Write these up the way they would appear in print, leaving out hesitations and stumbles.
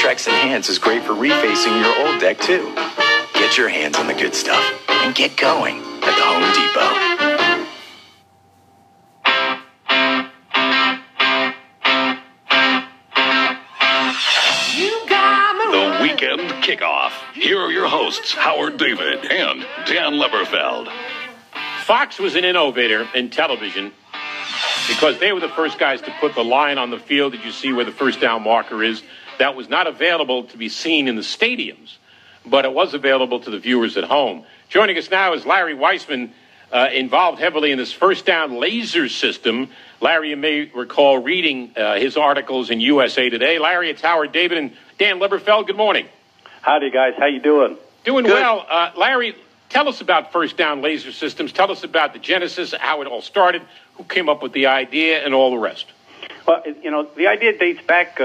Trex Enhance is great for refacing your old deck, too. Get your hands on the good stuff and get going at the Home Depot. The Weekend Kickoff. Here are your hosts, Howard David and Dan Leberfeld. Fox was an innovator in television because they were the first guys to put the line on the field that you see where the first down marker is. That was not available to be seen in the stadiums, but it was available to the viewers at home. Joining us now is Larry Weisman, involved heavily in this first down laser system. Larry, you may recall reading his articles in USA Today. Larry, it's Howard David and Dan Leberfeld. Good morning. Howdy, guys. How you doing? Doing good. Well. Larry, tell us about first down laser systems. Tell us about the genesis, how it all started, who came up with the idea, and all the rest. Well, the idea dates back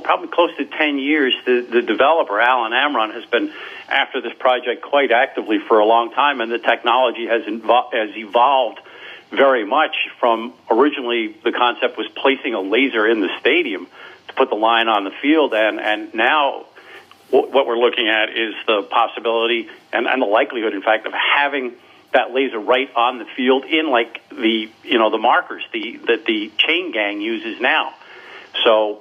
probably close to 10 years. The developer, Alan Amron, has been after this project quite actively for a long time, and the technology has evolved very much from originally the concept was placing a laser in the stadium to put the line on the field, and now what we're looking at is the possibility and the likelihood, in fact, of having that laser right on the field in like the markers that the chain gang uses now. So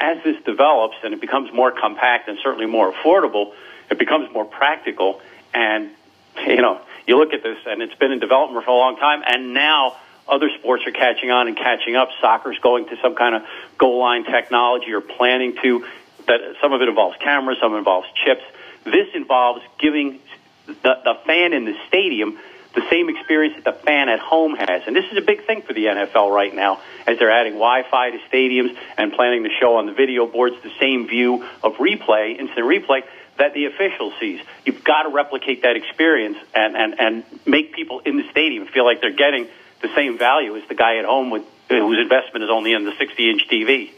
as this develops and it becomes more compact and certainly more affordable, it becomes more practical. And you look at this, and it's been in development for a long time, and now other sports are catching on and catching up. Soccer's going to some kind of goal line technology or planning to. That some of it involves cameras, some involves chips. This involves giving the fan in the stadium the same experience that the fan at home has. And this is a big thing for the NFL right now, as they're adding Wi-Fi to stadiums and planning to show on the video boards the same view of replay, instant replay, that the official sees. You've got to replicate that experience and make people in the stadium feel like they're getting the same value as the guy at home whose investment is only in the 60-inch TV.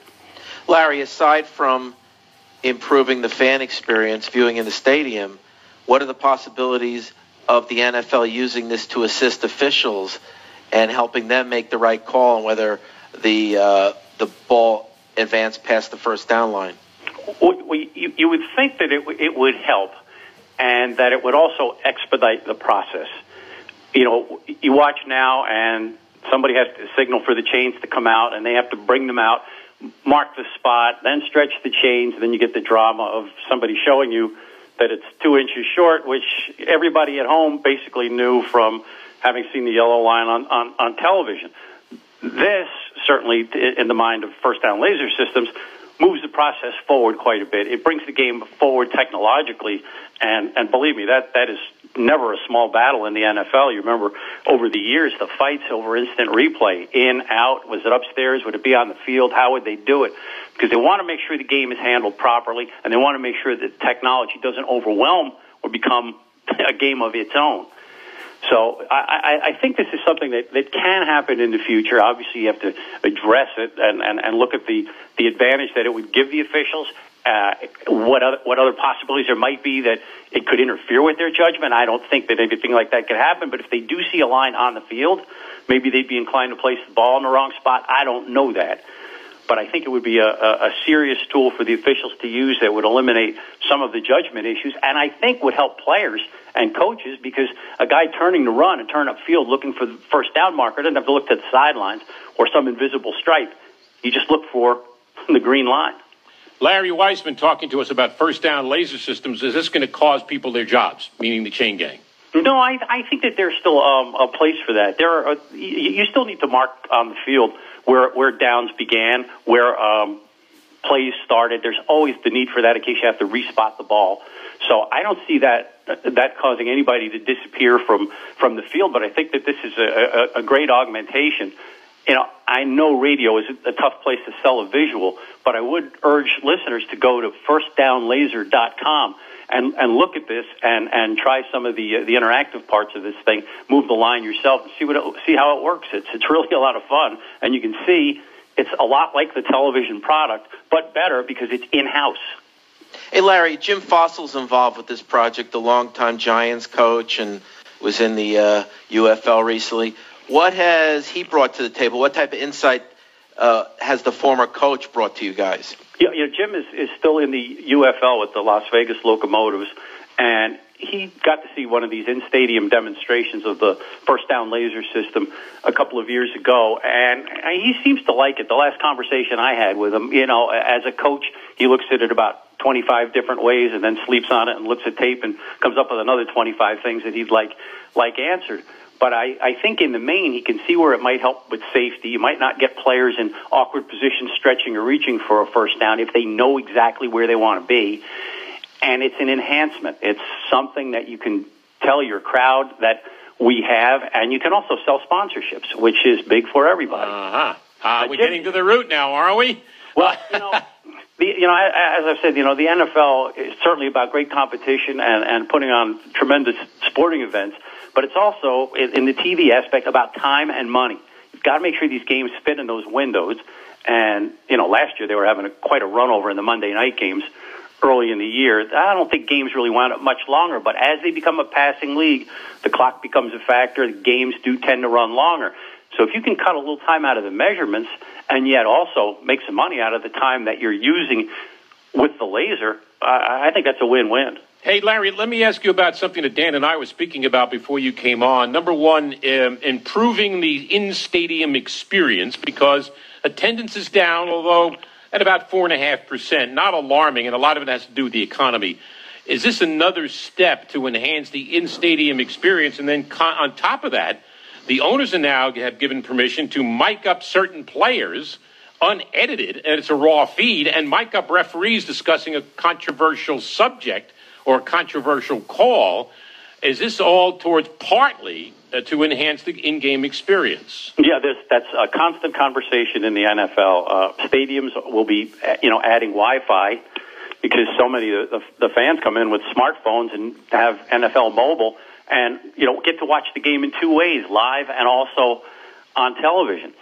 Larry, aside from improving the fan experience viewing in the stadium, what are the possibilities of the NFL using this to assist officials and helping them make the right call on whether the ball advanced past the first down line? Well, you would think that it would help, and that it would also expedite the process. You watch now, and somebody has to signal for the chains to come out, and they have to bring them out, mark the spot, then stretch the chains, and then you get the drama of somebody showing you that it's 2 inches short, which everybody at home basically knew from having seen the yellow line on television. This, certainly in the mind of first down laser systems, moves the process forward quite a bit. It brings the game forward technologically, and believe me, that is never a small battle in the NFL. You remember over the years, the fights over instant replay, in, out, was it upstairs, would it be on the field, how would they do it? Because they want to make sure the game is handled properly, and they want to make sure that technology doesn't overwhelm or become a game of its own. So I think this is something that can happen in the future. Obviously, you have to address it and look at the advantage that it would give the officials, what other possibilities there might be that it could interfere with their judgment. I don't think that anything like that could happen, but if they do see a line on the field, maybe they'd be inclined to place the ball in the wrong spot. I don't know that. But I think it would be a serious tool for the officials to use that would eliminate some of the judgment issues, and I think would help players and coaches, because a guy turning to run and turn upfield looking for the first down marker doesn't have to look to the sidelines or some invisible stripe. You just look for the green line. Larry Weisman talking to us about first down laser systems. Is this going to cause people their jobs, meaning the chain gang? No, I think that there's still a place for that. You still need to mark on the field where downs began, where plays started. There's always the need for that in case you have to respot the ball. So I don't see that causing anybody to disappear from the field, but I think that this is a great augmentation. I know radio is a tough place to sell a visual, but I would urge listeners to go to firstdownlaser.com and look at this and try some of the interactive parts of this thing. Move the line yourself and see how it works. It's really a lot of fun, and you can see it's a lot like the television product, but better because it's in-house. Hey, Larry, Jim Fossil's involved with this project, the longtime Giants coach, and was in the UFL recently. What has he brought to the table? What type of insight has the former coach brought to you guys? Yeah, Jim is still in the UFL with the Las Vegas Locomotives, and he got to see one of these in-stadium demonstrations of the first down laser system a couple of years ago, and he seems to like it. The last conversation I had with him, as a coach, he looks at it about 25 different ways and then sleeps on it and looks at tape and comes up with another 25 things that he'd like answered. But I think in the main, he can see where it might help with safety. You might not get players in awkward positions stretching or reaching for a first down if they know exactly where they want to be. And it's an enhancement. It's something that you can tell your crowd that we have, and you can also sell sponsorships, which is big for everybody. We're getting to the root now, are we? Well, as I've said, the NFL is certainly about great competition and putting on tremendous sporting events, but it's also, in the TV aspect, about time and money. You've got to make sure these games fit in those windows. And, last year they were having quite a run over in the Monday night games early in the year. I don't think games really wound up much longer, but as they become a passing league, the clock becomes a factor. The games do tend to run longer. So if you can cut a little time out of the measurements and yet also make some money out of the time that you're using with the laser, I think that's a win-win. Hey, Larry, let me ask you about something that Dan and I were speaking about before you came on. Number one, improving the in-stadium experience, because attendance is down, although at about 4.5%, not alarming, and a lot of it has to do with the economy. Is this another step to enhance the in-stadium experience? And then on top of that, the owners now have given permission to mic up certain players unedited, and it's a raw feed, and mic up referees discussing a controversial subject or a controversial call. Is this all towards partly to enhance the in-game experience? Yeah, that's a constant conversation in the NFL. Stadiums will be, adding Wi-Fi because so many of the fans come in with smartphones and have NFL mobile and, get to watch the game in two ways, live and also on television.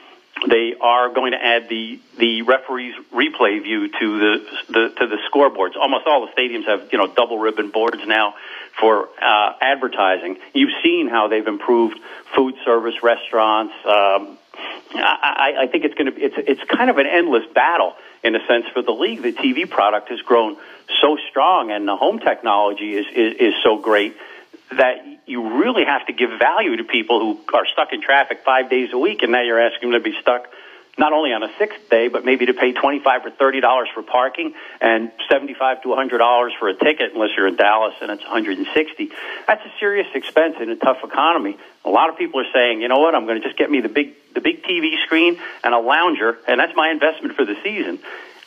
They are going to add the referee's replay view to the scoreboards. Almost all the stadiums have double ribbon boards now for advertising. You've seen how they've improved food service restaurants. I think it's kind of an endless battle in a sense for the league. The TV product has grown so strong, and the home technology is so great that you really have to give value to people who are stuck in traffic 5 days a week, and now you're asking them to be stuck not only on a sixth day, but maybe to pay $25 or $30 for parking and $75 to $100 for a ticket, unless you're in Dallas and it's $160. That's a serious expense in a tough economy. A lot of people are saying, you know what, I'm going to just get me the big TV screen and a lounger, and that's my investment for the season.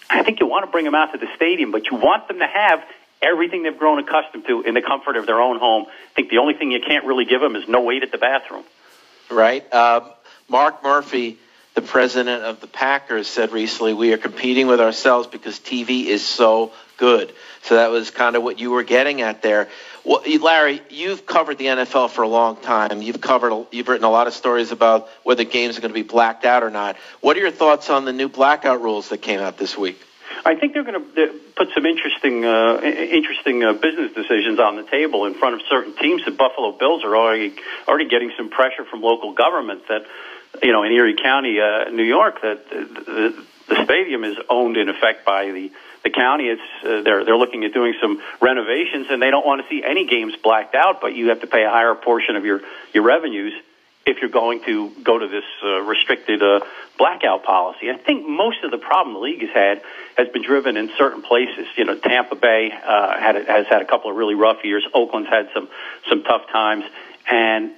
I think you want to bring them out to the stadium, but you want them to have everything they've grown accustomed to in the comfort of their own home. I think the only thing you can't really give them is no wait at the bathroom. Right. Mark Murphy, the president of the Packers, said recently, we are competing with ourselves because TV is so good. So that was kind of what you were getting at there. Well, Larry, you've covered the NFL for a long time. You've written a lot of stories about whether games are going to be blacked out or not. What are your thoughts on the new blackout rules that came out this week? I think they're going to put some interesting business decisions on the table in front of certain teams. The Buffalo Bills are already getting some pressure from local government that, in Erie County, New York, that the stadium is owned in effect by the county. It's they're looking at doing some renovations, and they don't want to see any games blacked out. But you have to pay a higher portion of your revenues if you're going to go to this restricted blackout policy. I think most of the problem the league has been driven in certain places. Tampa Bay has had a couple of really rough years. Oakland's had some tough times, and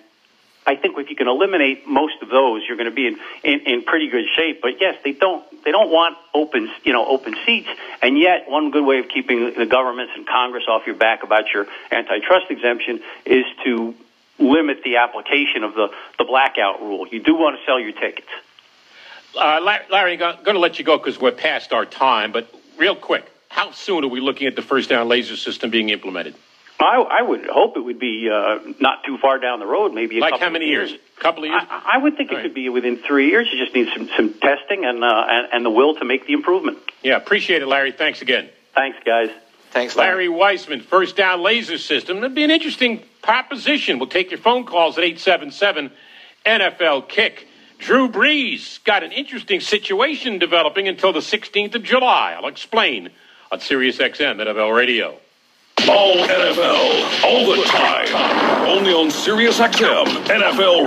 I think if you can eliminate most of those, you're going to be in pretty good shape. But yes, they don't want open seats, and yet one good way of keeping the governments and Congress off your back about your antitrust exemption is to limit the application of the blackout rule. You do want to sell your tickets. Larry, I'm going to let you go because we're past our time, but real quick, how soon are we looking at the first down laser system being implemented? I would hope it would be not too far down the road, maybe a couple of years. Like how many years? A couple of years? I would think it could be within 3 years. You just need some testing and the will to make the improvement. Yeah, appreciate it, Larry. Thanks again. Thanks, guys. Thanks, Larry. Larry Weisman, first down laser system. That'd be an interesting proposition. We'll take your phone calls at 877-NFL-KICK. Drew Brees got an interesting situation developing until the 16th of July. I'll explain on Sirius XM NFL Radio. All NFL, all the time. Only on Sirius XM NFL